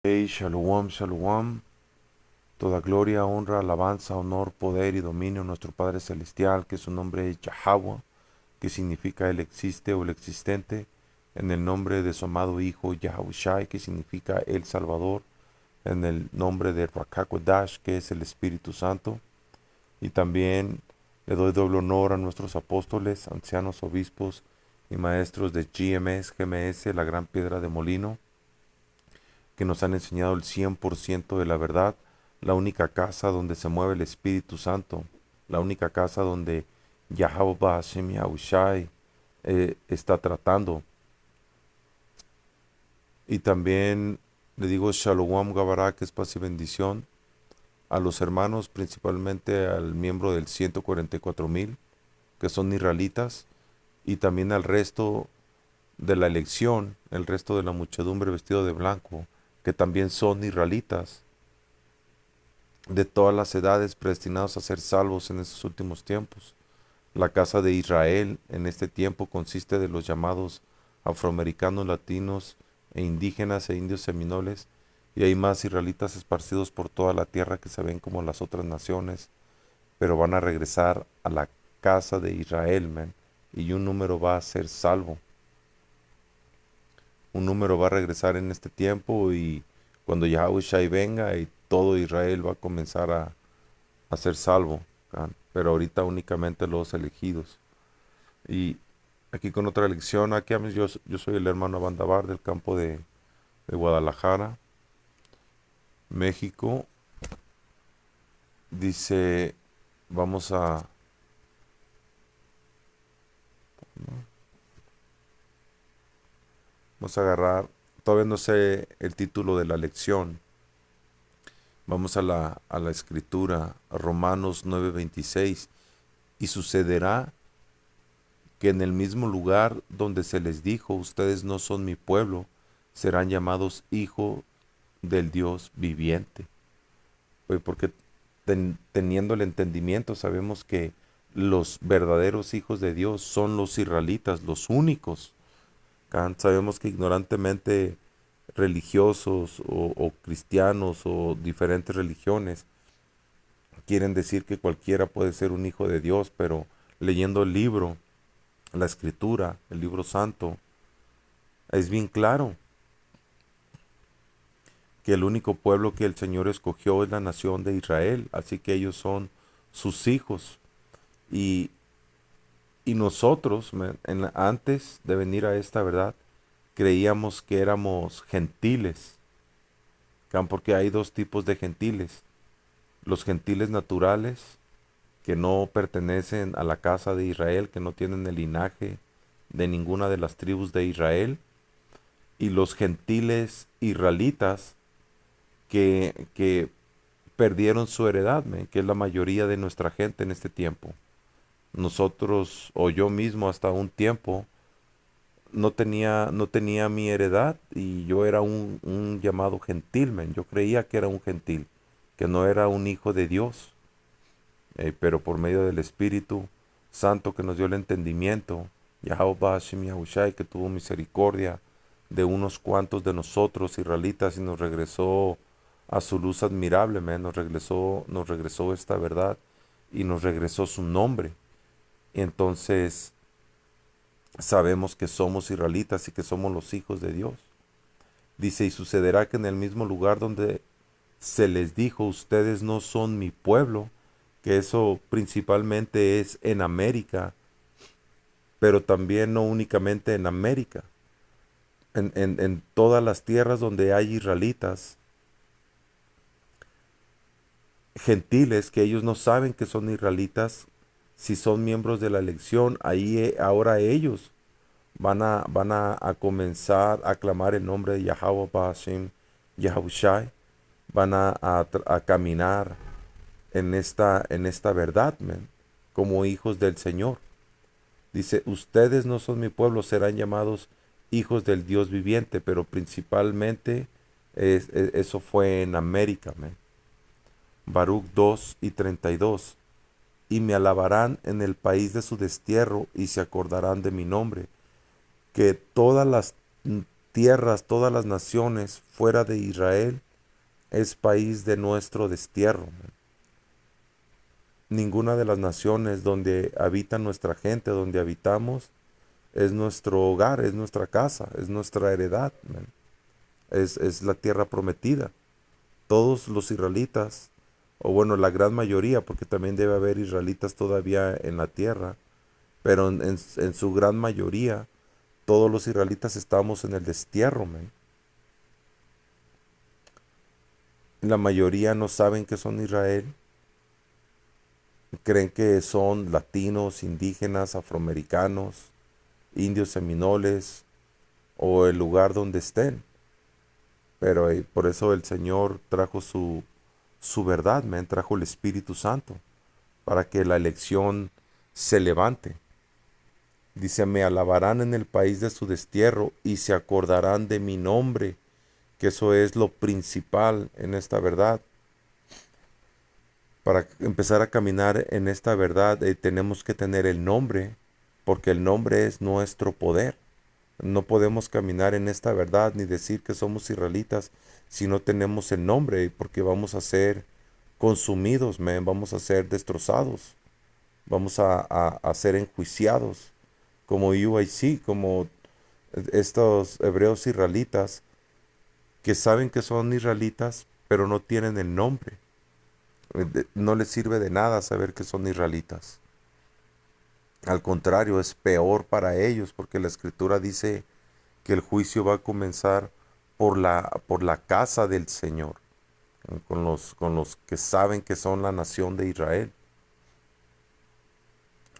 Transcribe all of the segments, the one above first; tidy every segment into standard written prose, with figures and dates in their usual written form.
Hey, shalom, shalom. Toda gloria, honra, alabanza, honor, poder y dominio a nuestro Padre Celestial, que su nombre es Yahweh, que significa Él existe o el existente, en el nombre de su amado Hijo Yahushai, que significa el Salvador, en el nombre de Rakakodash, que es el Espíritu Santo, y también le doy doble honor a nuestros apóstoles, ancianos, obispos y maestros de GMS, la gran piedra de molino, que nos han enseñado el 100% de la verdad, la única casa donde se mueve el Espíritu Santo, la única casa donde Yahweh Hashem Yahushai está tratando. Y también le digo Shalom Gabarak, que es paz y bendición, a los hermanos, principalmente al miembro del 144,000, que son israelitas, y también al resto de la elección, el resto de la muchedumbre vestido de blanco, que también son israelitas, de todas las edades predestinados a ser salvos en estos últimos tiempos. La casa de Israel en este tiempo consiste de los llamados afroamericanos, latinos e indígenas e indios seminoles, y hay más israelitas esparcidos por toda la tierra que se ven como las otras naciones, pero van a regresar a la casa de Israel, man, y un número va a ser salvo. Un número va a regresar en este tiempo y cuando Yahushua venga y todo Israel va a comenzar a ser salvo, ¿can? Pero ahorita únicamente los elegidos. Y aquí con otra lección, aquí yo soy el hermano Abandabar del campo de Guadalajara, México. Dice, vamos a, vamos a agarrar, todavía no sé el título de la lección. Vamos a la escritura, a Romanos 9:26. Y sucederá que en el mismo lugar donde se les dijo, ustedes no son mi pueblo, serán llamados hijos del Dios viviente. Pues porque teniendo el entendimiento sabemos que los verdaderos hijos de Dios son los israelitas, los únicos. Sabemos que ignorantemente religiosos o cristianos o diferentes religiones quieren decir que cualquiera puede ser un hijo de Dios, pero leyendo el libro, la escritura, el libro santo, es bien claro que el único pueblo que el Señor escogió es la nación de Israel, así que ellos son sus hijos. Y, y nosotros, antes de venir a esta verdad, creíamos que éramos gentiles, porque hay dos tipos de gentiles. Los gentiles naturales, que no pertenecen a la casa de Israel, que no tienen el linaje de ninguna de las tribus de Israel, y los gentiles israelitas, que perdieron su heredad, que es la mayoría de nuestra gente en este tiempo. Nosotros, o yo mismo hasta un tiempo, no tenía mi heredad y yo era un llamado gentil, yo creía que era un gentil, que no era un hijo de Dios, pero por medio del Espíritu Santo que nos dio el entendimiento, Yahweh Hashem Yahushai, que tuvo misericordia de unos cuantos de nosotros israelitas y nos regresó a su luz admirable, nos regresó esta verdad y nos regresó su nombre. Y entonces sabemos que somos israelitas y que somos los hijos de Dios. Dice, y sucederá que en el mismo lugar donde se les dijo, ustedes no son mi pueblo, que eso principalmente es en América, pero también no únicamente en América, en todas las tierras donde hay israelitas, gentiles, que ellos no saben que son israelitas, si son miembros de la elección, ahí ahora ellos van a comenzar a clamar el nombre de Yahweh Hashem Yahushai, van a caminar en esta verdad, como hijos del Señor. Dice, ustedes no son mi pueblo, serán llamados hijos del Dios viviente, pero principalmente eso fue en América, Baruch 2:32. Y me alabarán en el país de su destierro y se acordarán de mi nombre, que todas las tierras, todas las naciones fuera de Israel es país de nuestro destierro. Ninguna de las naciones donde habita nuestra gente, donde habitamos, es nuestro hogar, es nuestra casa, es nuestra heredad. Es la tierra prometida. Todos los israelitas, o bueno, la gran mayoría, porque también debe haber israelitas todavía en la tierra, pero en su gran mayoría, todos los israelitas estamos en el destierro, man. La mayoría no saben que son Israel, creen que son latinos, indígenas, afroamericanos, indios seminoles o el lugar donde estén. Pero por eso el Señor trajo su verdad, man, trajo el Espíritu Santo, para que la elección se levante. Dice, me alabarán en el país de su destierro y se acordarán de mi nombre, que eso es lo principal en esta verdad. Para empezar a caminar en esta verdad, tenemos que tener el nombre, porque el nombre es nuestro poder. No podemos caminar en esta verdad ni decir que somos israelitas si no tenemos el nombre, porque vamos a ser consumidos, man, vamos a ser destrozados, vamos a ser enjuiciados, como UIC, como estos hebreos israelitas que saben que son israelitas, pero no tienen el nombre. No les sirve de nada saber que son israelitas. Al contrario, es peor para ellos, porque la escritura dice que el juicio va a comenzar por la casa del Señor, con los que saben que son la nación de Israel.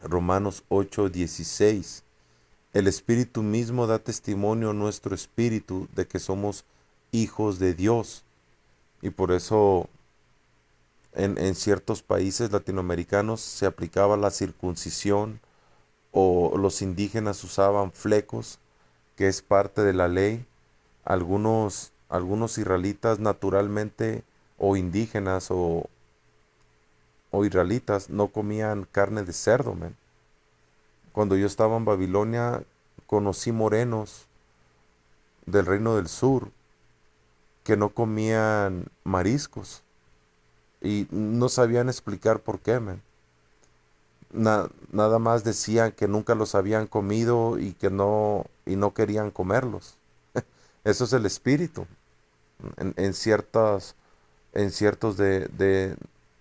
Romanos 8:16. El Espíritu mismo da testimonio a nuestro espíritu de que somos hijos de Dios. Y por eso en ciertos países latinoamericanos se aplicaba la circuncisión, o los indígenas usaban flecos, que es parte de la ley. Algunos israelitas naturalmente, o indígenas, o israelitas, no comían carne de cerdo, man. Cuando yo estaba en Babilonia, conocí morenos del Reino del Sur que no comían mariscos y no sabían explicar por qué, man. Nada más decían que nunca los habían comido y no querían comerlos. Eso es el espíritu en en ciertos de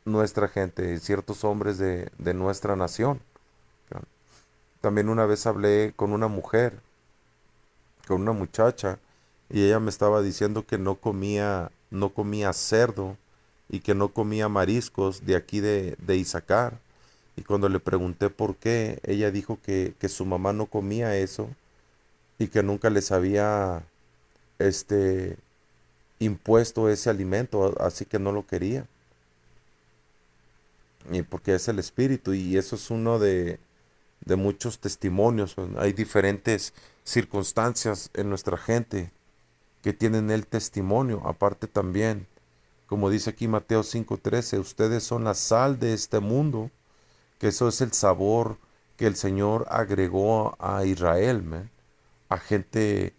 nuestra gente, en ciertos hombres de nuestra nación. También una vez hablé con una mujer, con una muchacha, y ella me estaba diciendo que no comía cerdo y que no comía mariscos de aquí de Issacar. Y cuando le pregunté por qué, ella dijo que su mamá no comía eso y que nunca les había este, impuesto ese alimento, así que no lo quería. Y porque es el espíritu, y eso es uno de muchos testimonios. Hay diferentes circunstancias en nuestra gente que tienen el testimonio. Aparte también, como dice aquí Mateo 5:13, ustedes son la sal de este mundo, que eso es el sabor que el Señor agregó a Israel, man. A gente,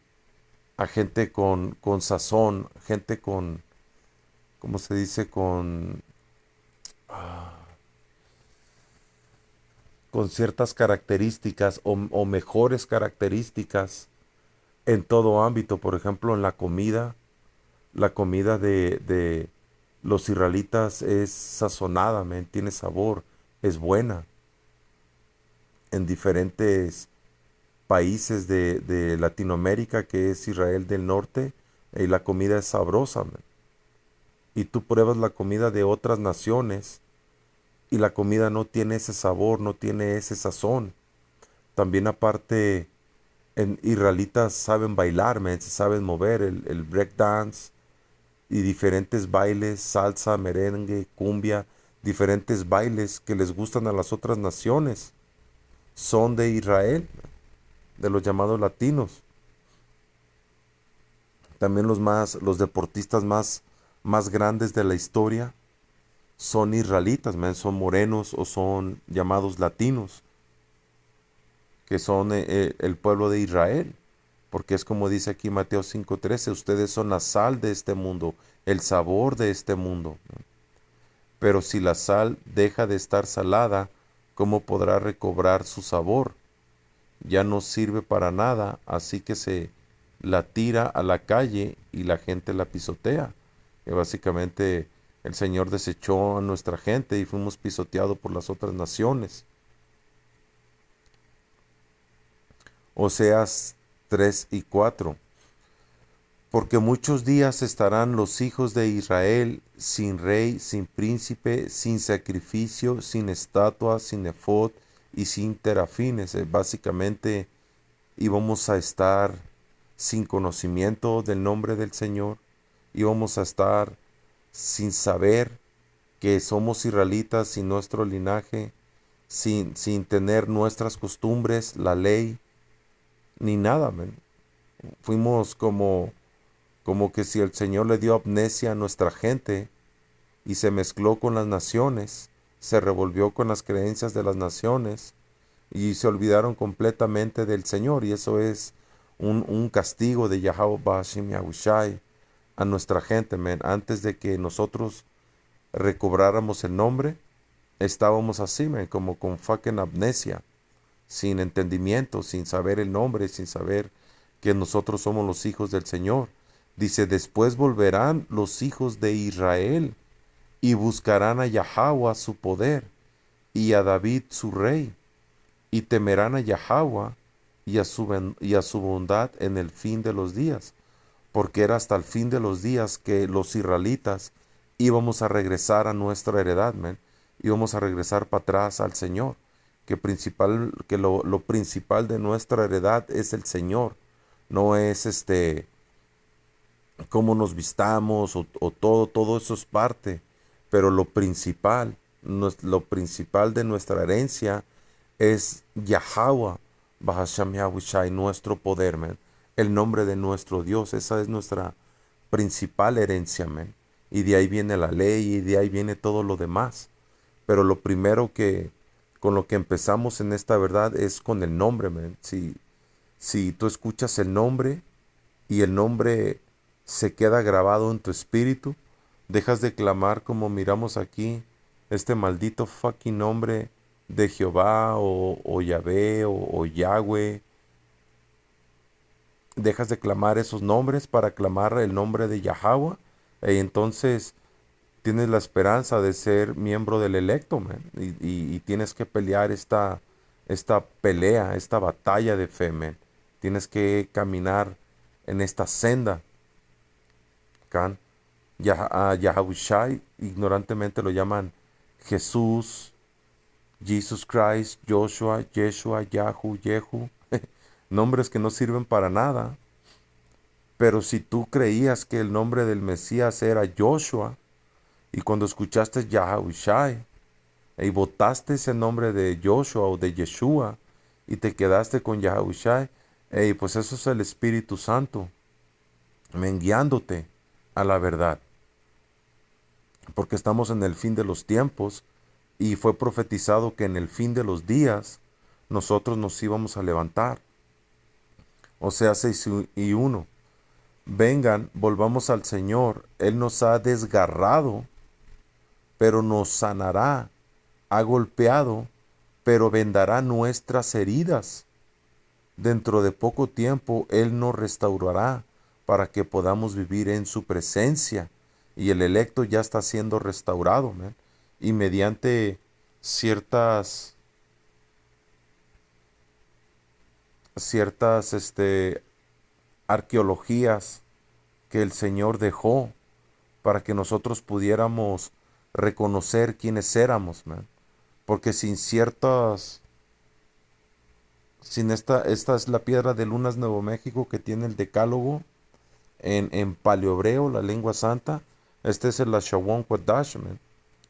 a gente con sazón, gente con, ¿cómo se dice? Con ciertas características o mejores características en todo ámbito. Por ejemplo, en la comida de los israelitas es sazonada, man, tiene sabor, es buena. En diferentes países de Latinoamérica, que es Israel del Norte, la comida es sabrosa, man. Y tú pruebas la comida de otras naciones y la comida no tiene ese sabor, no tiene ese sazón. También aparte, en israelitas saben bailar, man, se saben mover, el break dance y diferentes bailes, salsa, merengue, cumbia, diferentes bailes que les gustan a las otras naciones. Son de Israel, de los llamados latinos. También los deportistas más grandes de la historia son israelitas, man, son morenos o son llamados latinos, que son el pueblo de Israel. porque es como dice aquí Mateo 5:13, ustedes son la sal de este mundo, el sabor de este mundo. Pero si la sal deja de estar salada, ¿cómo podrá recobrar su sabor? Ya no sirve para nada, así que se la tira a la calle y la gente la pisotea. Que básicamente el Señor desechó a nuestra gente y fuimos pisoteados por las otras naciones. Oseas 3:4. Porque muchos días estarán los hijos de Israel sin rey, sin príncipe, sin sacrificio, sin estatua, sin efod y sin terafines. Básicamente íbamos a estar sin conocimiento del nombre del Señor, íbamos a estar sin saber que somos israelitas, sin nuestro linaje, sin tener nuestras costumbres, la ley, ni nada, man. Fuimos como que si el Señor le dio amnesia a nuestra gente y se mezcló con las naciones, se revolvió con las creencias de las naciones y se olvidaron completamente del Señor. Y eso es un castigo de Yahweh Bashim Yahushai a nuestra gente, man. Antes de que nosotros recobráramos el nombre, estábamos así, man, como con fucking amnesia, sin entendimiento, sin saber el nombre, sin saber que nosotros somos los hijos del Señor. Dice, después volverán los hijos de Israel y buscarán a Yahweh su poder y a David su rey, y temerán a Yahweh y a su bondad en el fin de los días, porque era hasta el fin de los días que los israelitas íbamos a regresar a nuestra heredad, man. Íbamos a regresar para atrás al Señor, que lo principal de nuestra heredad es el Señor, no es cómo nos vistamos o todo eso es parte, pero lo principal de nuestra herencia es Yahweh, Bahasham Yahushai, nuestro poder, man. El nombre de nuestro Dios, esa es nuestra principal herencia, man. Y de ahí viene la ley y de ahí viene todo lo demás. Pero lo primero con lo que empezamos en esta verdad es con el nombre, man. Si tú escuchas el nombre y el nombre se queda grabado en tu espíritu, dejas de clamar como miramos aquí, este maldito fucking nombre de Jehová o Yahvé o Yahweh. Dejas de clamar esos nombres para clamar el nombre de Yahweh. Y entonces tienes la esperanza de ser miembro del electo, man. Y tienes que pelear esta pelea, esta batalla de fe, man. Tienes que caminar en esta senda. Can. Yahushai ignorantemente lo llaman Jesús, Jesus Christ, Joshua, Yeshua, Yahu, Yehu. Nombres que no sirven para nada. Pero si tú creías que el nombre del Mesías era Joshua, y cuando escuchaste Yahushai, y votaste ese nombre de Joshua o de Yeshua, y te quedaste con Yahushai, pues eso es el Espíritu Santo, guiándote a la verdad. Porque estamos en el fin de los tiempos, y fue profetizado que en el fin de los días nosotros nos íbamos a levantar. Oseas 6:1. Vengan, volvamos al Señor. Él nos ha desgarrado, pero nos sanará. Ha golpeado, pero vendará nuestras heridas. Dentro de poco tiempo Él nos restaurará para que podamos vivir en su presencia. Y el electo ya está siendo restaurado, man. Y mediante ciertas arqueologías que el Señor dejó para que nosotros pudiéramos reconocer quiénes éramos, man. Porque esta es la piedra de Lunas Nuevo México que tiene el decálogo en paleohebreo, la lengua santa. Este es el Ashawon Kodash, man.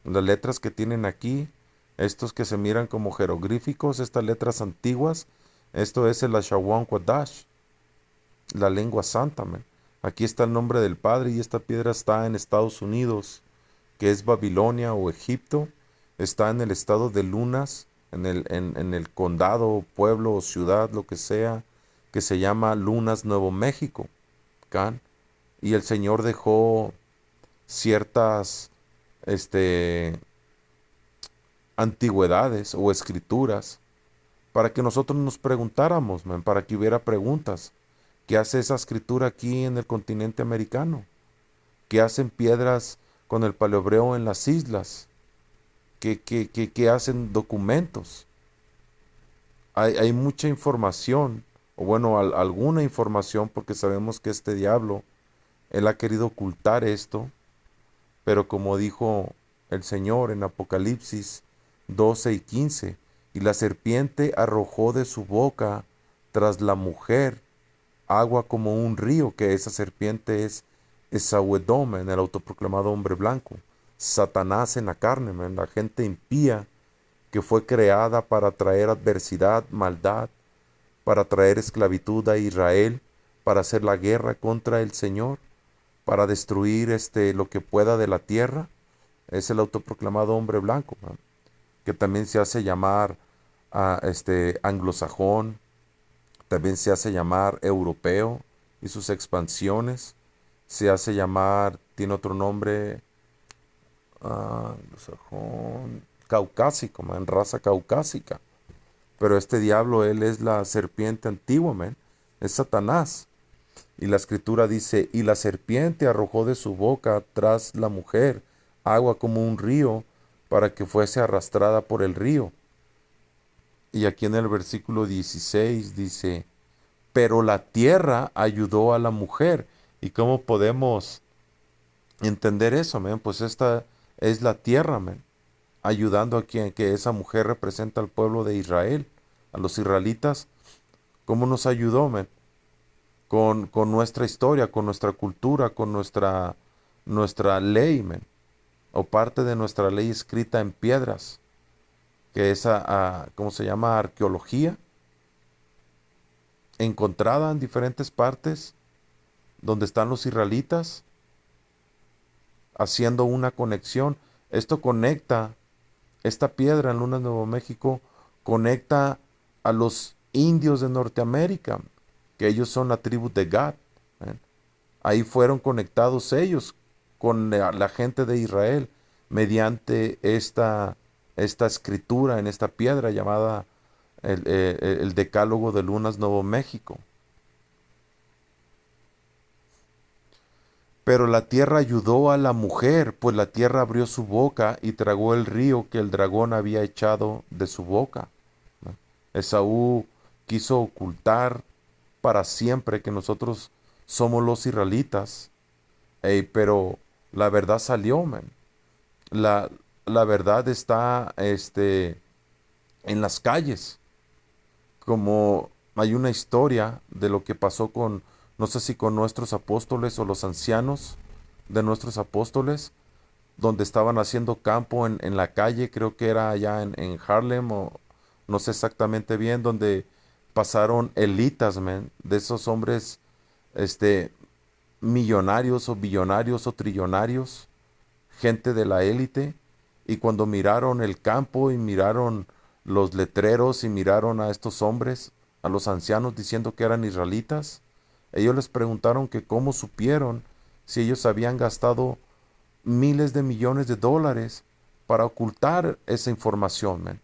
Las letras que tienen aquí, estos que se miran como jeroglíficos, estas letras antiguas, esto es el Ashawon Kodash, la lengua santa, man. Aquí está el nombre del Padre y esta piedra está en Estados Unidos, que es Babilonia o Egipto. Está en el estado de Lunas, en el condado, pueblo o ciudad, lo que sea, que se llama Lunas Nuevo México, ¿can? Y el Señor dejó ciertas este, antigüedades o escrituras para que nosotros nos preguntáramos, man, para que hubiera preguntas. ¿Qué hace esa escritura aquí en el continente americano? ¿Qué hacen piedras con el paleohebreo en las islas? ¿Qué hacen documentos? Hay mucha información, o bueno, alguna información, porque sabemos que este diablo, él ha querido ocultar esto, pero como dijo el Señor en Apocalipsis 12:15, y la serpiente arrojó de su boca tras la mujer agua como un río, que esa serpiente es Esaú-Edom, en el autoproclamado hombre blanco, Satanás en la carne, man, la gente impía que fue creada para traer adversidad, maldad, para traer esclavitud a Israel, para hacer la guerra contra el Señor, para destruir lo que pueda de la tierra. Es el autoproclamado hombre blanco, man, que también se hace llamar anglosajón, también se hace llamar europeo y sus expansiones, se hace llamar, tiene otro nombre, anglosajón, caucásico, man, raza caucásica. Pero este diablo, él es la serpiente antigua, man, es Satanás. Y la escritura dice, y la serpiente arrojó de su boca tras la mujer agua como un río para que fuese arrastrada por el río. Y aquí en el versículo 16 dice, pero la tierra ayudó a la mujer. ¿Y cómo podemos entender eso, man? Pues esta es la tierra, man, ayudando a quien, que esa mujer representa al pueblo de Israel, a los israelitas. ¿Cómo nos ayudó, man? Con nuestra historia, con nuestra cultura, con nuestra ley, man, o parte de nuestra ley escrita en piedras, que es, ¿cómo se llama? Arqueología, encontrada en diferentes partes, donde están los israelitas, haciendo una conexión. Esto conecta, esta piedra en Lunas Nuevo México, conecta a los indios de Norteamérica, que ellos son la tribu de Gad. ¿Eh? Ahí fueron conectados ellos con la gente de Israel mediante esta escritura en esta piedra llamada el Decálogo de Lunas Nuevo México. Pero la tierra ayudó a la mujer, pues la tierra abrió su boca y tragó el río que el dragón había echado de su boca. ¿No? Esaú quiso ocultar para siempre que nosotros somos los israelitas, pero la verdad salió, man. La, la verdad está en las calles. Como hay una historia de lo que pasó con, no sé si con nuestros apóstoles o los ancianos de nuestros apóstoles, donde estaban haciendo campo en la calle, creo que era allá en Harlem, o no sé exactamente bien, donde pasaron elitas, man, de esos hombres, este, millonarios o billonarios o trillonarios, gente de la élite, y cuando miraron el campo y miraron los letreros y miraron a estos hombres, a los ancianos diciendo que eran israelitas, ellos les preguntaron que cómo supieron si ellos habían gastado miles de millones de dólares para ocultar esa información, men.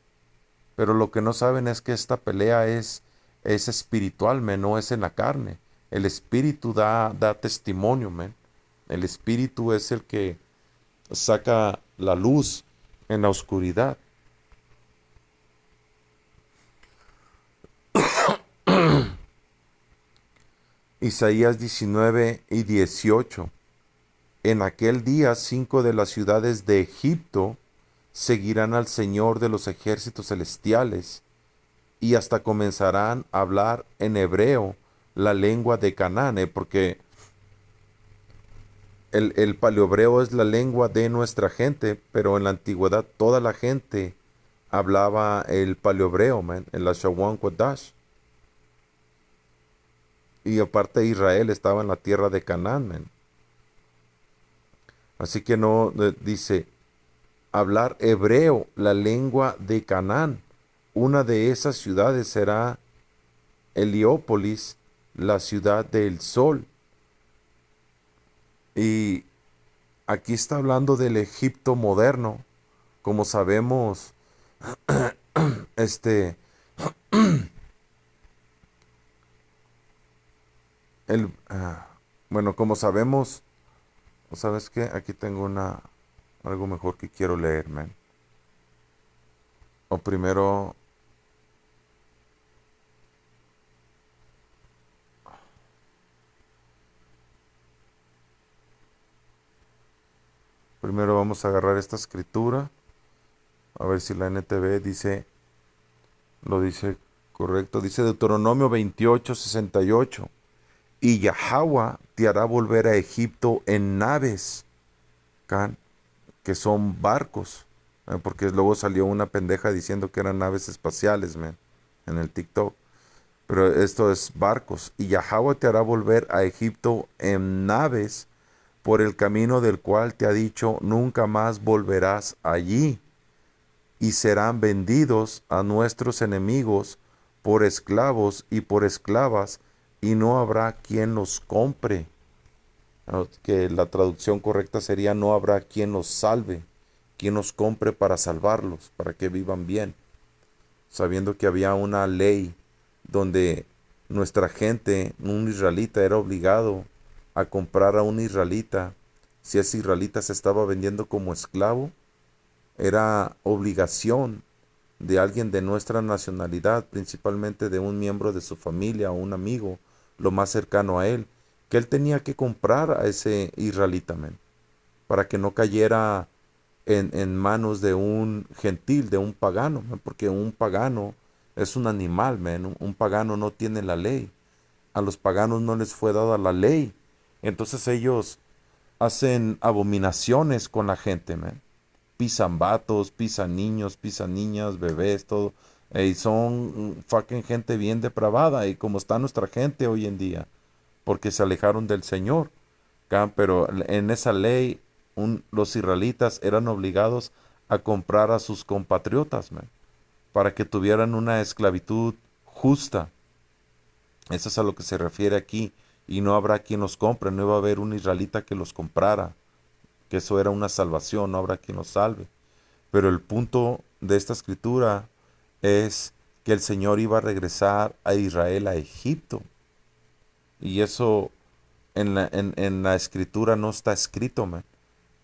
Pero lo que no saben es que esta pelea es espiritual, men, no es en la carne. El espíritu da testimonio, men. El espíritu es el que saca la luz en la oscuridad. Isaías 19:18. En aquel día 5 de las ciudades de Egipto seguirán al Señor de los ejércitos celestiales y hasta comenzarán a hablar en hebreo la lengua de Canaán, porque el paleohebreo es la lengua de nuestra gente, pero en la antigüedad toda la gente hablaba el paleohebreo, man, en la Shawan Kodash. Y aparte Israel estaba en la tierra de Canaán, man. Así que no dice hablar hebreo, la lengua de Canaán. Una de esas ciudades será Heliópolis la ciudad del sol. Y aquí está hablando del Egipto moderno. Como sabemos, este, el, bueno, como sabemos, ¿sabes qué? Aquí tengo algo mejor que quiero leer, man. O primero vamos a agarrar esta escritura, a ver si la NTV lo dice correcto. Dice Deuteronomio 28:68. Y Yahweh te hará volver a Egipto en naves, Can, que son barcos. Porque luego salió una pendeja diciendo que eran naves espaciales, man, en el TikTok. Pero esto es barcos. Y Yahweh te hará volver a Egipto en naves por el camino del cual te ha dicho, nunca más volverás allí. Y serán vendidos a nuestros enemigos por esclavos y por esclavas, y no habrá quien los compre. Que la traducción correcta sería no habrá quien los salve, quien los compre para salvarlos, para que vivan bien, sabiendo que había una ley donde nuestra gente, un israelita, era obligado a comprar a un israelita. Si ese israelita se estaba vendiendo como esclavo, era obligación de alguien de nuestra nacionalidad, principalmente de un miembro de su familia o un amigo, lo más cercano a él, que él tenía que comprar a ese israelita, men, para que no cayera en manos de un gentil, de un pagano, man, porque un pagano es un animal, man. Un pagano no tiene la ley. A los paganos no les fue dada la ley. Entonces ellos hacen abominaciones con la gente, man. Pisan vatos, pisan niños, pisan niñas, bebés, todo. Y son fucking gente bien depravada. Y como está nuestra gente hoy en día, porque se alejaron del Señor. Pero en esa ley, los israelitas eran obligados a comprar a sus compatriotas, man, para que tuvieran una esclavitud justa. Eso es a lo que se refiere aquí. Y no habrá quien los compre, no iba a haber un israelita que los comprara, que eso era una salvación, no habrá quien los salve. Pero el punto de esta escritura es que el Señor iba a regresar a Israel a Egipto. Y eso en la escritura no está escrito, man.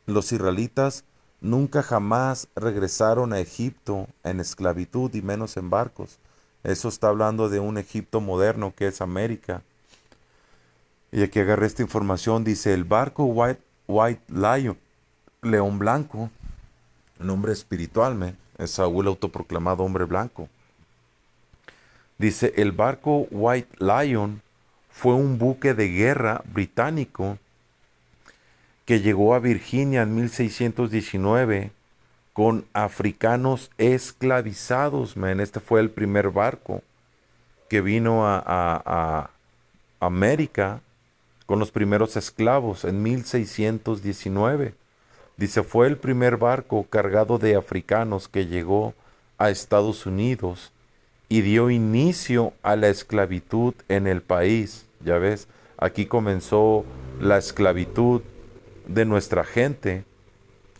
Los israelitas nunca jamás regresaron a Egipto en esclavitud y menos en barcos. Eso está hablando de un Egipto moderno que es América. Y aquí agarré esta información, dice el barco White Lion, León Blanco, nombre espiritual, man, es Saúl autoproclamado hombre blanco. Dice el barco White Lion fue un buque de guerra británico que llegó a Virginia en 1619 con africanos esclavizados, man. Este fue el primer barco que vino a América con los primeros esclavos en 1619. Dice, fue el primer barco cargado de africanos que llegó a Estados Unidos y dio inicio a la esclavitud en el país. Ya ves, aquí comenzó la esclavitud de nuestra gente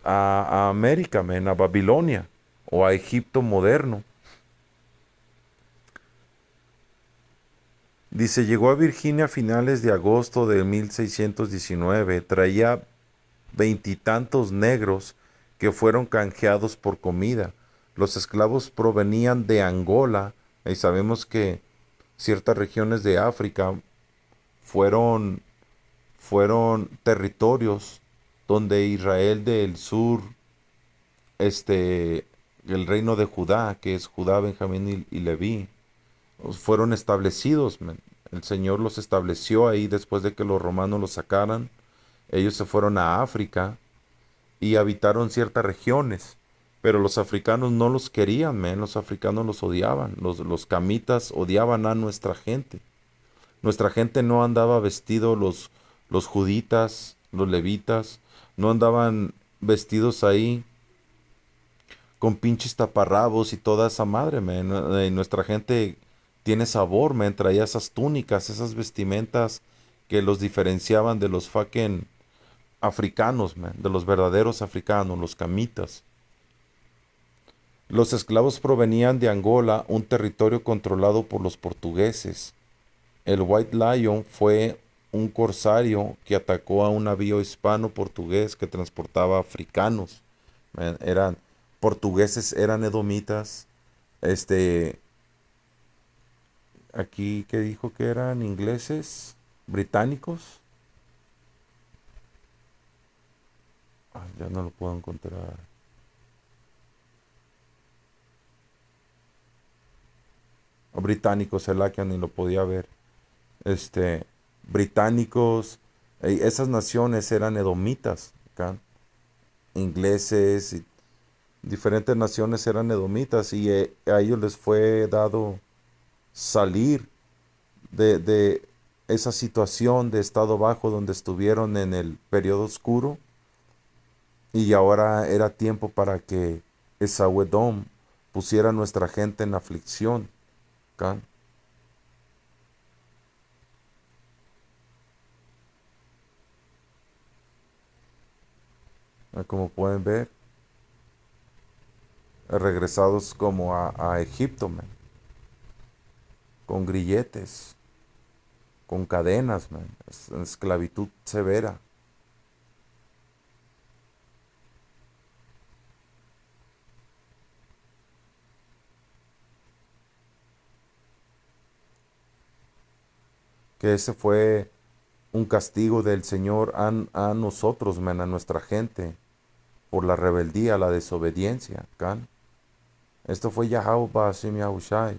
a América, men, a Babilonia o a Egipto moderno. Dice, llegó a Virginia a finales de agosto de 1619. Traía veintitantos negros que fueron canjeados por comida. Los esclavos provenían de Angola y sabemos que ciertas regiones de África fueron, fueron territorios donde Israel del sur, el reino de Judá, que es Judá, Benjamín y Leví, fueron establecidos, men. El Señor los estableció ahí después de que los romanos los sacaran. Ellos se fueron a África y habitaron ciertas regiones. Pero los africanos no los querían, men. Los africanos los odiaban. Los camitas odiaban a nuestra gente. Nuestra gente no andaba vestido, los juditas, los levitas, no andaban vestidos ahí con pinches taparrabos y toda esa madre, men. Nuestra gente tiene sabor, men. Traía esas túnicas, esas vestimentas que los diferenciaban de los fucking africanos, man, de los verdaderos africanos, los camitas. Los esclavos provenían de Angola, un territorio controlado por los portugueses. El White Lion fue un corsario que atacó a un navío hispano-portugués que transportaba africanos. Man, eran portugueses, eran edomitas. Este, aquí que dijo que eran ingleses, británicos. Ya no lo puedo encontrar. O británicos, el que ni lo podía ver. Este, británicos, esas naciones eran edomitas, acá, ingleses, y diferentes naciones eran edomitas y a ellos les fue dado salir de esa situación de estado bajo donde estuvieron en el periodo oscuro y ahora era tiempo para que Esaú-Edom pusiera a nuestra gente en aflicción. ¿Can? Como pueden ver, regresados como a Egipto, man, con grilletes, con cadenas, man, esclavitud severa. Que ese fue un castigo del Señor a nosotros, man, a nuestra gente, por la rebeldía, la desobediencia, ¿can? Esto fue Yahweh Bashim Yahushai,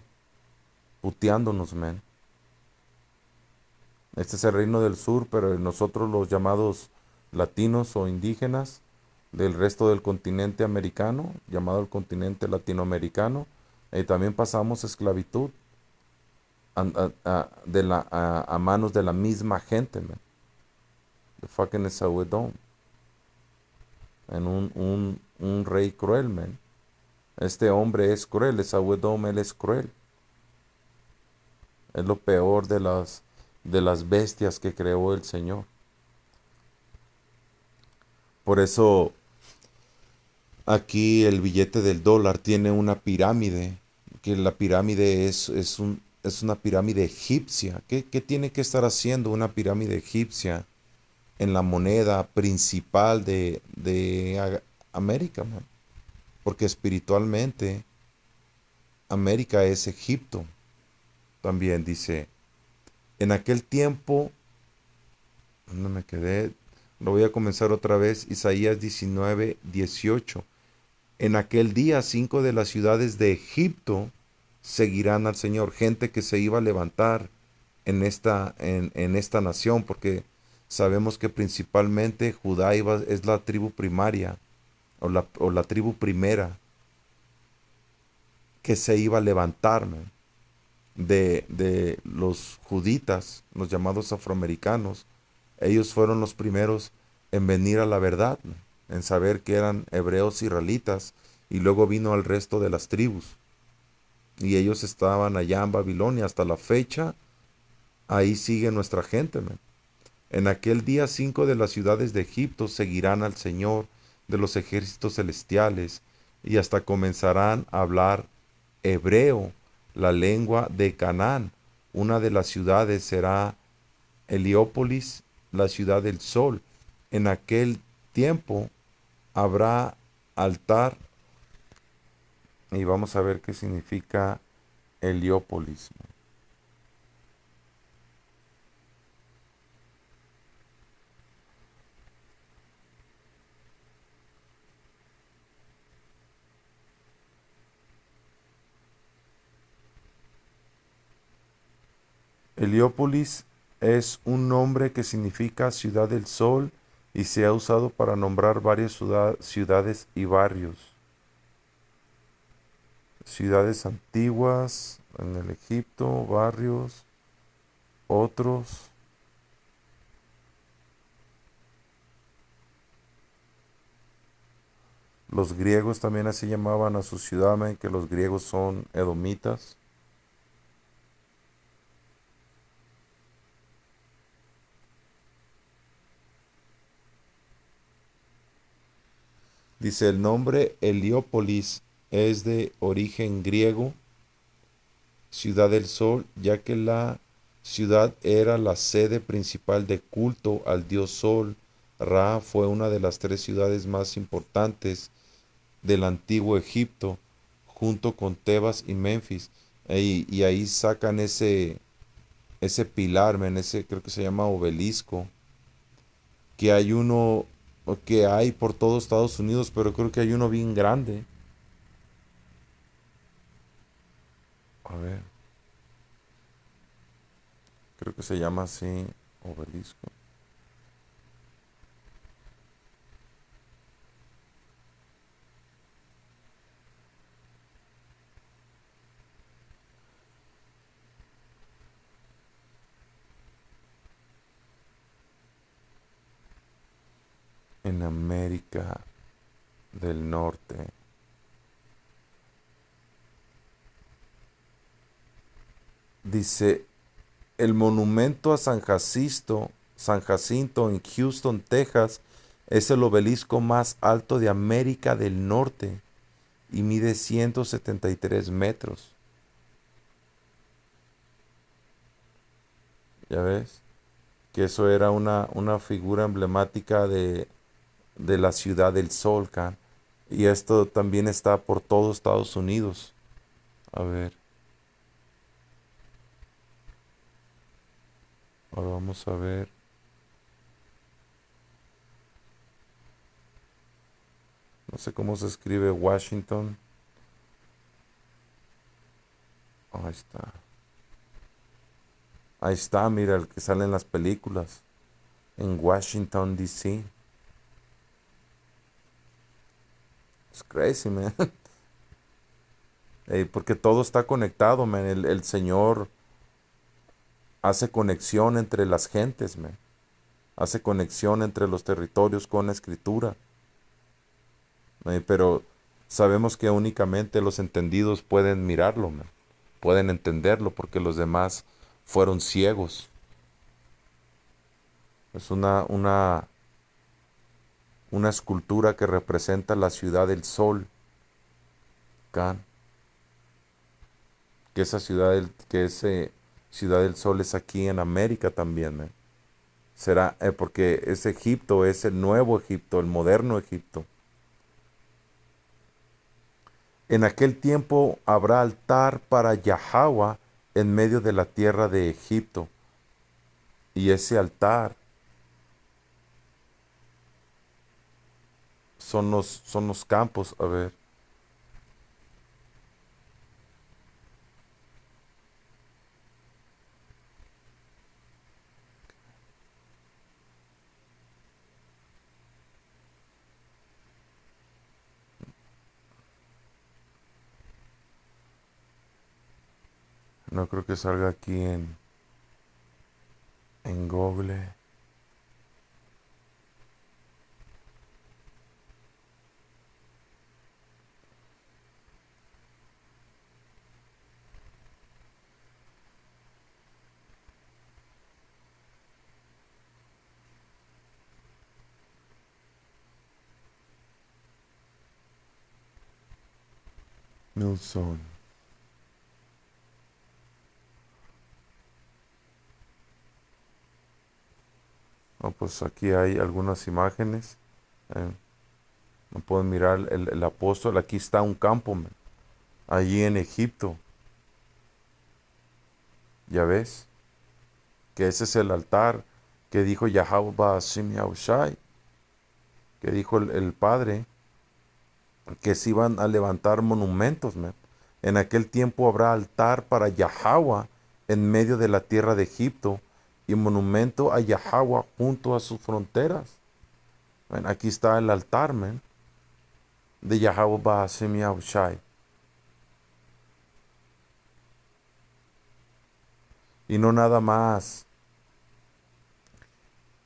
puteándonos, man. Este es el reino del sur, pero nosotros los llamados latinos o indígenas del resto del continente americano, llamado el continente latinoamericano, también pasamos esclavitud a manos de la misma gente, man. The fucking Esaú-Edom. En un rey cruel, man. Este hombre es cruel, Esaú-Edom, él es cruel. Es lo peor de las bestias que creó el Señor. Por eso aquí el billete del dólar tiene una pirámide, que la pirámide es una pirámide egipcia. ¿Qué tiene que estar haciendo una pirámide egipcia en la moneda principal de América, man? Porque espiritualmente América es Egipto. También dice, en aquel tiempo, no me quedé, lo voy a comenzar otra vez, Isaías 19:18. En aquel día 5 de las ciudades de Egipto seguirán al Señor. Gente que se iba a levantar en esta nación, porque sabemos que principalmente Judá es la tribu primaria o la tribu primera que se iba a levantar, man, de los juditas, los llamados afroamericanos. Ellos fueron los primeros en venir a la verdad, man, en saber que eran hebreos israelitas, y luego vino al resto de las tribus. Y ellos estaban allá en Babilonia hasta la fecha. Ahí sigue nuestra gente, man. En aquel día 5 de las ciudades de Egipto seguirán al Señor de los ejércitos celestiales y hasta comenzarán a hablar hebreo, la lengua de Canaán. Una de las ciudades será Heliópolis, la ciudad del sol. En aquel tiempo habrá altar y vamos a ver qué significa Heliópolis. Heliópolis es un nombre que significa ciudad del sol y se ha usado para nombrar varias ciudades y barrios. Ciudades antiguas en el Egipto, barrios, otros. Los griegos también así llamaban a su ciudad, que los griegos son edomitas. Dice, el nombre Heliópolis es de origen griego, ciudad del sol, ya que la ciudad era la sede principal de culto al dios sol. Ra fue una de las tres ciudades más importantes del antiguo Egipto, junto con Tebas y Memphis. Y ahí sacan ese pilar, men, ese creo que se llama obelisco, que hay uno, o que hay por todo Estados Unidos, pero creo que hay uno bien grande. A ver, creo que se llama así, obelisco. En América del Norte. Dice, el monumento a San Jacinto en Houston, Texas, es el obelisco más alto de América del Norte y mide 173 metros. ¿Ya ves? Que eso era una figura emblemática de la ciudad del sol, Can. Y esto también está por todo Estados Unidos. A ver, ahora vamos a ver. No sé cómo se escribe Washington. Ahí está. Ahí está, mira, el que sale en las películas. En Washington, D.C. Es crazy, man. Porque todo está conectado, man. El Señor hace conexión entre las gentes, man. Hace conexión entre los territorios con la escritura. Pero sabemos que únicamente los entendidos pueden mirarlo, man. Pueden entenderlo porque los demás fueron ciegos. Es una escultura que representa la ciudad del sol, Can. Que esa ciudad que ese ciudad del sol es aquí en América también, man. Será porque es Egipto, es el nuevo Egipto, el moderno Egipto. En aquel tiempo habrá altar para Yahweh en medio de la tierra de Egipto. Y ese altar son los campos. A ver, no creo que salga aquí en Google. Milson. Oh, pues aquí hay algunas imágenes. eh, no pueden mirar el apóstol. Aquí está un campo, man, allí en Egipto. Ya ves que ese es el altar que dijo Yahweh Hashem Yahushai, que dijo el Padre, que se iban a levantar monumentos, man. En aquel tiempo habrá altar para Yahweh en medio de la tierra de Egipto y monumento a Yahweh junto a sus fronteras. Man, aquí está el altar, man, de Yahweh Hashem Yahushai. Y no nada más.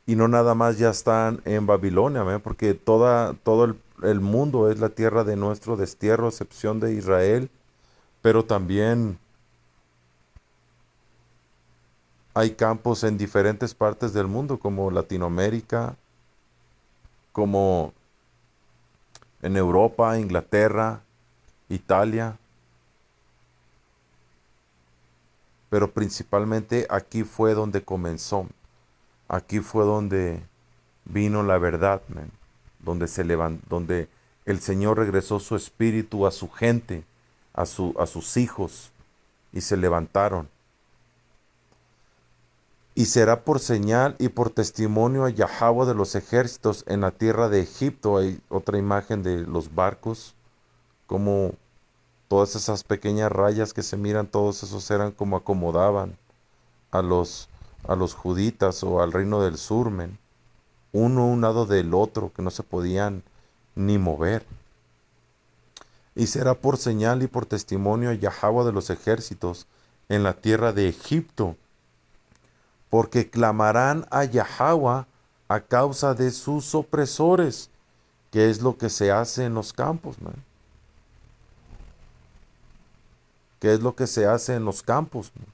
Y no nada más ya están en Babilonia, man, porque todo el mundo es la tierra de nuestro destierro, a excepción de Israel. Pero también hay campos en diferentes partes del mundo, como Latinoamérica, como en Europa, Inglaterra, Italia, pero principalmente aquí fue donde comenzó. Aquí fue donde vino la verdad, man, donde se levantó, donde el Señor regresó su espíritu a su gente, a sus hijos, y se levantaron. Y será por señal y por testimonio a Yahweh de los ejércitos en la tierra de Egipto. Hay otra imagen de los barcos, como todas esas pequeñas rayas que se miran, todos esos eran como acomodaban a los juditas o al reino del sur, men, uno a un lado del otro, que no se podían ni mover. Y será por señal y por testimonio a Yahweh de los ejércitos en la tierra de Egipto, porque clamarán a Yahweh a causa de sus opresores, que es lo que se hace en los campos, man. ¿Qué es lo que se hace en los campos, man?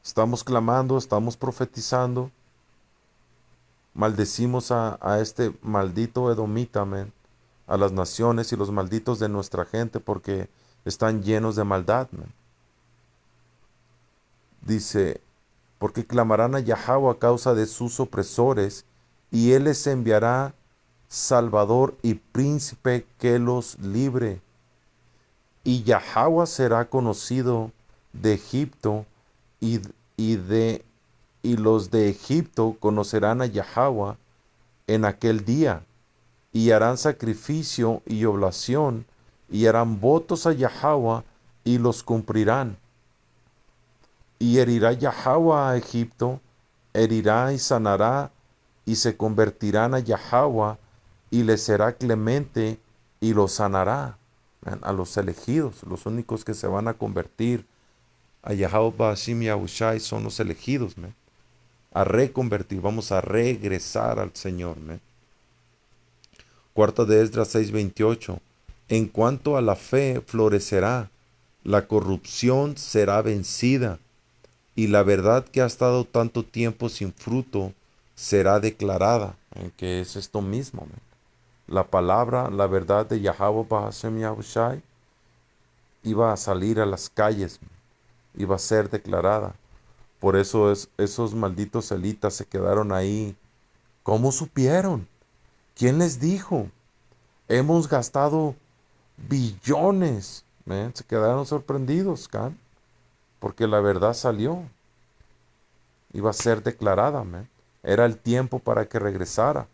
Estamos clamando, estamos profetizando, maldecimos a este maldito edomita, man, a las naciones y los malditos de nuestra gente porque están llenos de maldad, man. Dice, porque clamarán a Yahweh a causa de sus opresores, y él les enviará Salvador y príncipe que los libre. Y Yahweh será conocido de Egipto, y, y, de, y los de Egipto conocerán a Yahweh en aquel día, y harán sacrificio y oblación, y harán votos a Yahweh, y los cumplirán. Y herirá Yahweh a Egipto, herirá y sanará, y se convertirán a Yahweh, y les será clemente, y los sanará. A los elegidos, los únicos que se van a convertir a Yahweh Bashim Yahushai son los elegidos, man. A reconvertir, vamos a regresar al Señor, man. Cuarta de Esdras 6:28. En cuanto a la fe florecerá, la corrupción será vencida, y la verdad que ha estado tanto tiempo sin fruto será declarada. Que es esto mismo, man. La palabra, la verdad de Yahweh Bashim Yahushai iba a salir a las calles, man. Iba a ser declarada. Por eso esos malditos elitas se quedaron ahí. ¿Cómo supieron? ¿Quién les dijo? Hemos gastado billones. Man. Se quedaron sorprendidos, Can, porque la verdad salió. Iba a ser declarada, man. Era el tiempo para que regresara.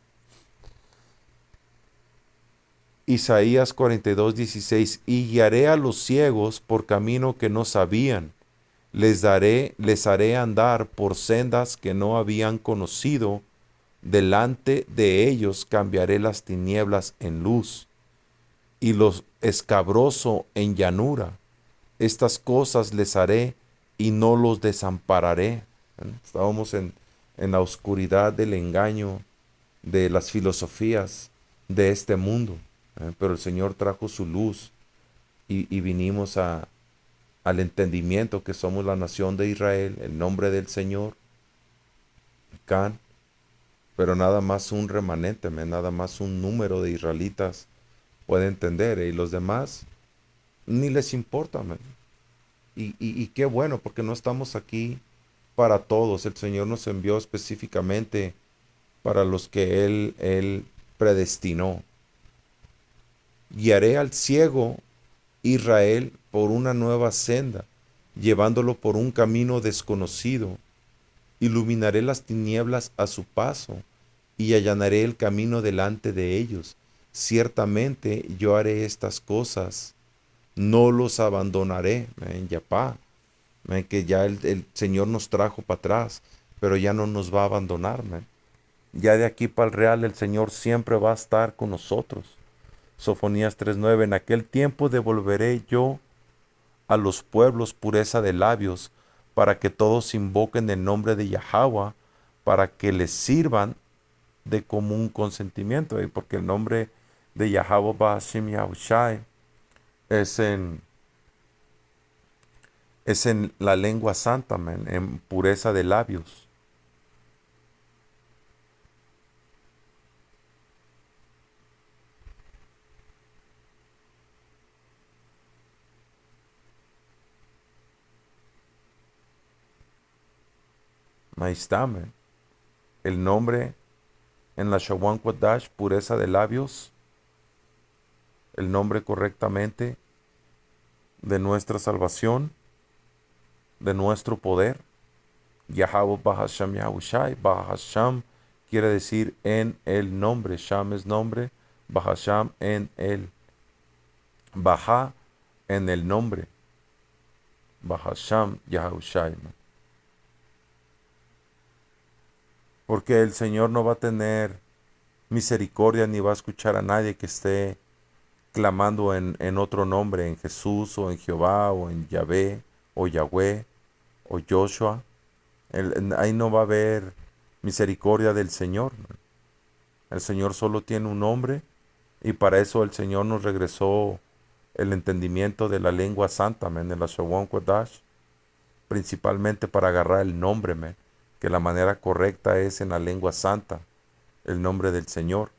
Isaías 42:16. Y guiaré a los ciegos por camino que no sabían. Les haré andar por sendas que no habían conocido. Delante de ellos cambiaré las tinieblas en luz y los escabroso en llanura. Estas cosas les haré y no los desampararé. Estábamos en la oscuridad del engaño, de las filosofías de este mundo. Pero el Señor trajo su luz y vinimos al entendimiento que somos la nación de Israel, el nombre del Señor, Can, pero nada más un remanente, nada más un número de israelitas puede entender, y los demás ni les importa, man. Y qué bueno, porque no estamos aquí para todos. El Señor nos envió específicamente para los que Él predestinó. Guiaré al ciego Israel por una nueva senda, llevándolo por un camino desconocido. Iluminaré las tinieblas a su paso y allanaré el camino delante de ellos. Ciertamente yo haré estas cosas, no los abandonaré, Yapá, que ya el Señor nos trajo para atrás, pero ya no nos va a abandonar, man. Ya de aquí para el real el Señor siempre va a estar con nosotros. Sofonías 3:9. En aquel tiempo devolveré yo a los pueblos pureza de labios, para que todos invoquen el nombre de Yahweh, para que les sirvan de común consentimiento, porque el nombre de Yahweh Bashim Yahushai es en la lengua santa, man, en pureza de labios. Ahí está, man. El nombre en la Shawan Kodash, pureza de labios, el nombre correctamente de nuestra salvación, de nuestro poder. Yahweh Bahasham Yahushai. Bahasham quiere decir en el nombre. Sham es nombre. Bahasham en el. Baja en el nombre. Bahasham Yahushai. Porque el Señor no va a tener misericordia ni va a escuchar a nadie que esté clamando en otro nombre, en Jesús o en Jehová o en Yahvé o Yahweh o Joshua. Ahí no va a haber misericordia del Señor. El Señor solo tiene un nombre y para eso el Señor nos regresó el entendimiento de la lengua santa, en la Shawon Kodash, principalmente para agarrar el nombre, que la manera correcta es en la lengua santa, el nombre del Señor.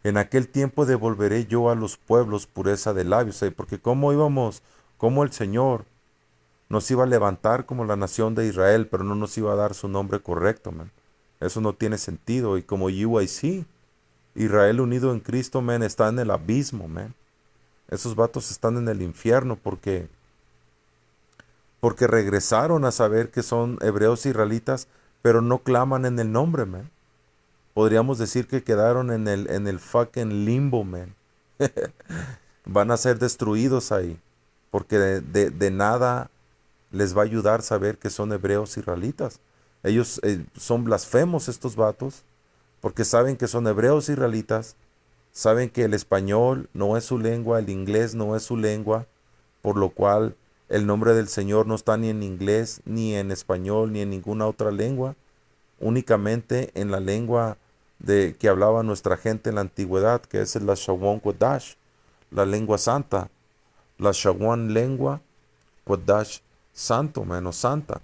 En aquel tiempo devolveré yo a los pueblos pureza de labios, porque cómo el Señor nos iba a levantar como la nación de Israel, pero no nos iba a dar su nombre correcto, Eso no tiene sentido. Y como UIC, Israel unido en Cristo, está en el abismo, Esos vatos están en el infierno porque regresaron a saber que son hebreos israelitas, pero no claman en el nombre, Podríamos decir que quedaron en el fucking limbo, Van a ser destruidos ahí, porque de nada les va a ayudar saber que son hebreos israelitas. Ellos son blasfemos estos vatos, porque saben que son hebreos israelitas, saben que el español no es su lengua, el inglés no es su lengua, por lo cual el nombre del Señor no está ni en inglés, ni en español, ni en ninguna otra lengua, únicamente en la lengua de que hablaba nuestra gente en la antigüedad, que es la Shawon Kodash, la lengua santa, la Shawon lengua Kodash santo, menos santa.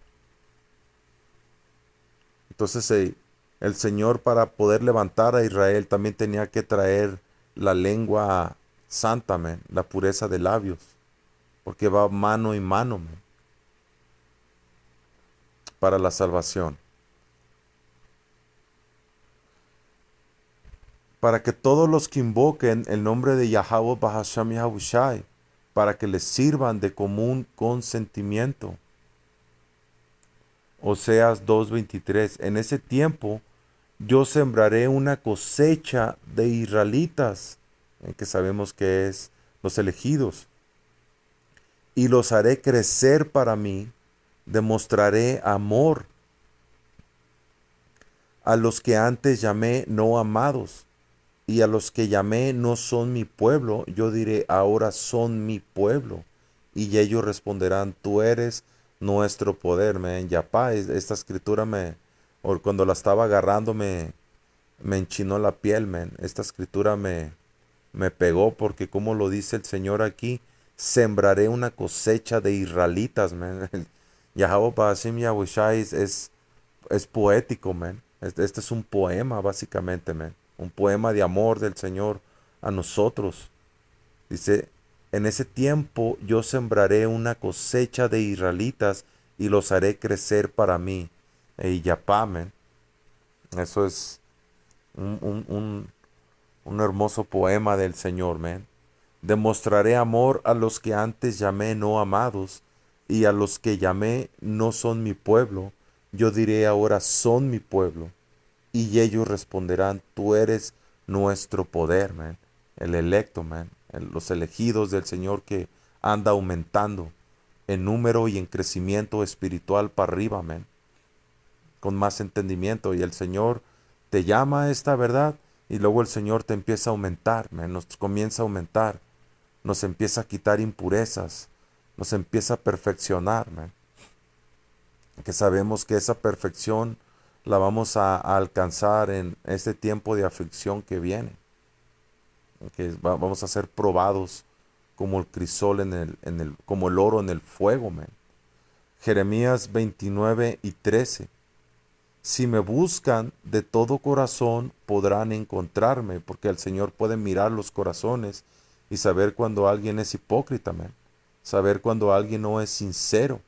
Entonces el Señor, para poder levantar a Israel, también tenía que traer la lengua santa, la pureza de labios, porque va mano y mano, para la salvación. Para que todos los que invoquen el nombre de Yahweh Bahasham Yahushai, para que les sirvan de común consentimiento. Oseas 2:23. En ese tiempo yo sembraré una cosecha de israelitas, que sabemos que es los elegidos, y los haré crecer para mí, demostraré amor a los que antes llamé no amados, y a los que llamé no son mi pueblo, yo diré ahora son mi pueblo, y ellos responderán, tú eres nuestro poder, Yapá, esta escritura cuando la estaba agarrando me enchinó la piel, esta escritura me pegó, porque como lo dice el Señor aquí, sembraré una cosecha de israelitas, Yahweh Ba'asim Yahushai es poético, Este es un poema, básicamente, un poema de amor del Señor a nosotros. Dice, en ese tiempo yo sembraré una cosecha de israelitas y los haré crecer para mí. Y yapá, eso es un hermoso poema del Señor, Demostraré amor a los que antes llamé no amados, y a los que llamé no son mi pueblo. Yo diré ahora son mi pueblo. Y ellos responderán, tú eres nuestro poder, el electo, los elegidos del Señor que anda aumentando en número y en crecimiento espiritual para arriba, con más entendimiento. Y el Señor te llama a esta verdad y luego el Señor te empieza a aumentar, nos comienza a aumentar, nos empieza a quitar impurezas, nos empieza a perfeccionar, que sabemos que esa perfección la vamos a alcanzar en este tiempo de aflicción que viene, que vamos a ser probados como el crisol como el oro en el fuego, Jeremías 29:13. Si me buscan de todo corazón, podrán encontrarme, porque el Señor puede mirar los corazones y saber cuando alguien es hipócrita, saber cuando alguien no es sincero.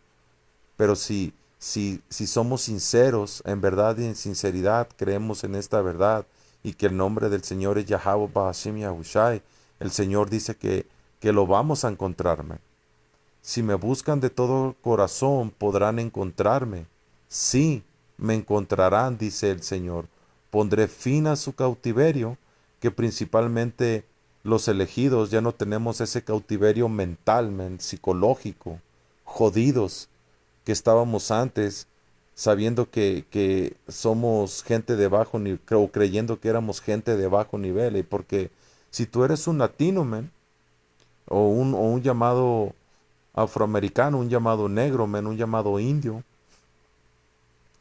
Pero si si somos sinceros, en verdad y en sinceridad creemos en esta verdad y que el nombre del Señor es Yahweh Bahashim Yahushai, el Señor dice que lo vamos a encontrarme. Si me buscan de todo corazón, podrán encontrarme. Sí, me encontrarán, dice el Señor. Pondré fin a su cautiverio, que principalmente los elegidos ya no tenemos ese cautiverio mental, psicológico, jodidos, que estábamos antes, sabiendo que somos gente de bajo nivel, o creyendo que éramos gente de bajo nivel. Y porque si tú eres un latino, o un llamado afroamericano, un llamado negro, un llamado indio,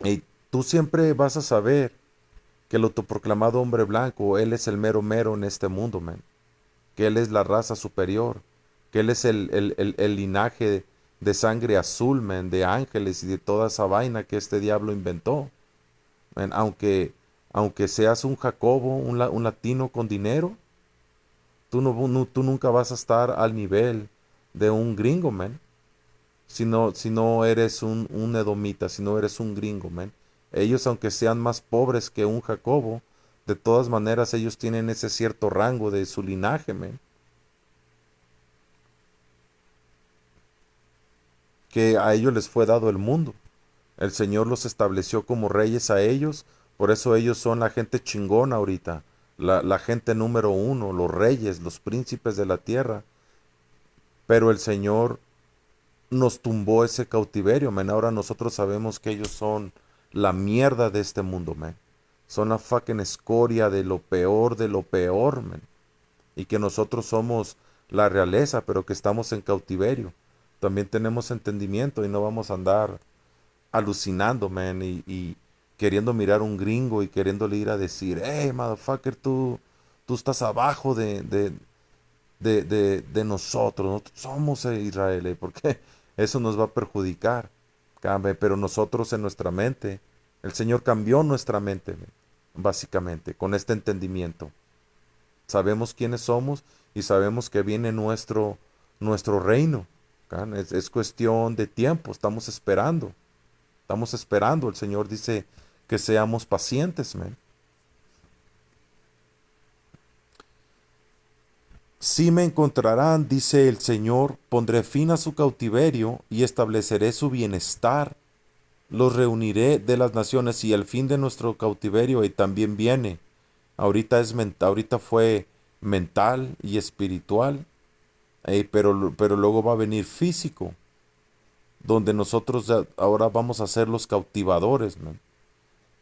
y tú siempre vas a saber que el autoproclamado hombre blanco, él es el mero mero en este mundo, que él es la raza superior, que él es el linaje de sangre azul, de ángeles y de toda esa vaina que este diablo inventó. Aunque seas un Jacobo, un latino con dinero, tú nunca vas a estar al nivel de un gringo, si no eres un edomita, si no eres un gringo, Ellos, aunque sean más pobres que un Jacobo, de todas maneras ellos tienen ese cierto rango de su linaje, que a ellos les fue dado el mundo. El Señor los estableció como reyes a ellos, por eso ellos son la gente chingona ahorita, la gente número uno, los reyes, los príncipes de la tierra. Pero el Señor nos tumbó ese cautiverio, Ahora nosotros sabemos que ellos son la mierda de este mundo, Son la fucking escoria de lo peor, Y que nosotros somos la realeza, pero que estamos en cautiverio. También tenemos entendimiento y no vamos a andar alucinando, y queriendo mirar un gringo y queriéndole ir a decir, hey, motherfucker, tú estás abajo de nosotros, nosotros somos Israel, porque eso nos va a perjudicar. Pero nosotros en nuestra mente, el Señor cambió nuestra mente, básicamente, con este entendimiento. Sabemos quiénes somos y sabemos que viene nuestro reino. Es cuestión de tiempo, estamos esperando. El Señor dice que seamos pacientes, Sí me encontrarán, dice el Señor, pondré fin a su cautiverio y estableceré su bienestar. Los reuniré de las naciones y el fin de nuestro cautiverio y también viene. Ahorita fue mental y espiritual, pero luego va a venir físico, donde nosotros ahora vamos a ser los cautivadores,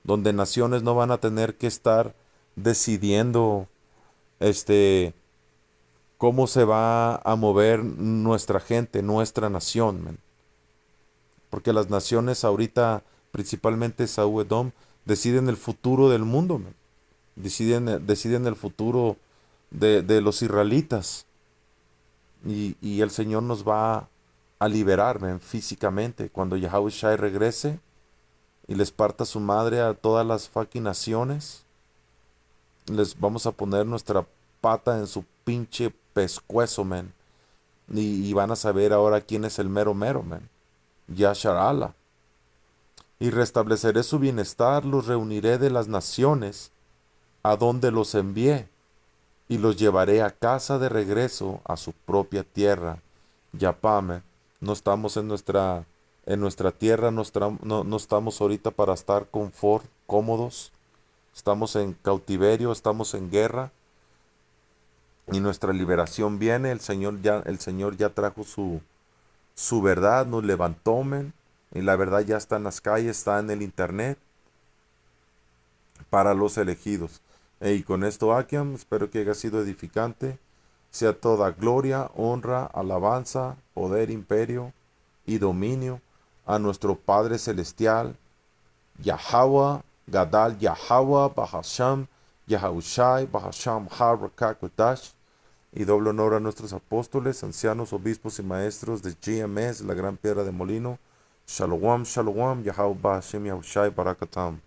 donde naciones no van a tener que estar decidiendo este cómo se va a mover nuestra gente, nuestra nación, porque las naciones ahorita, principalmente Saúl Edom, deciden el futuro del mundo, deciden el futuro de los israelitas. Y el Señor nos va a liberar, físicamente. Cuando Yahweh Shai regrese y les parta su madre a todas las fucking naciones, les vamos a poner nuestra pata en su pinche pescuezo, Y van a saber ahora quién es el mero mero, Yashar Allah. Y restableceré su bienestar, los reuniré de las naciones a donde los envié, y los llevaré a casa de regreso a su propia tierra. Yapame, no estamos en nuestra tierra, no estamos ahorita para estar cómodos, estamos en cautiverio, estamos en guerra, y nuestra liberación viene. El Señor ya trajo su verdad, nos levantó, y la verdad ya está en las calles, está en el internet, para los elegidos. Y con esto, Akiam, espero que haya sido edificante. Sea toda gloria, honra, alabanza, poder, imperio y dominio a nuestro Padre Celestial, Yahweh, Gadal Yahweh, Bahasham, Yahushai, Bahasham, Harakakodash. Y doble honor a nuestros apóstoles, ancianos, obispos y maestros de GMS, la gran piedra de molino. Shalom, Shalom, Yahweh, Bahasham, Yahushai, Barakatam.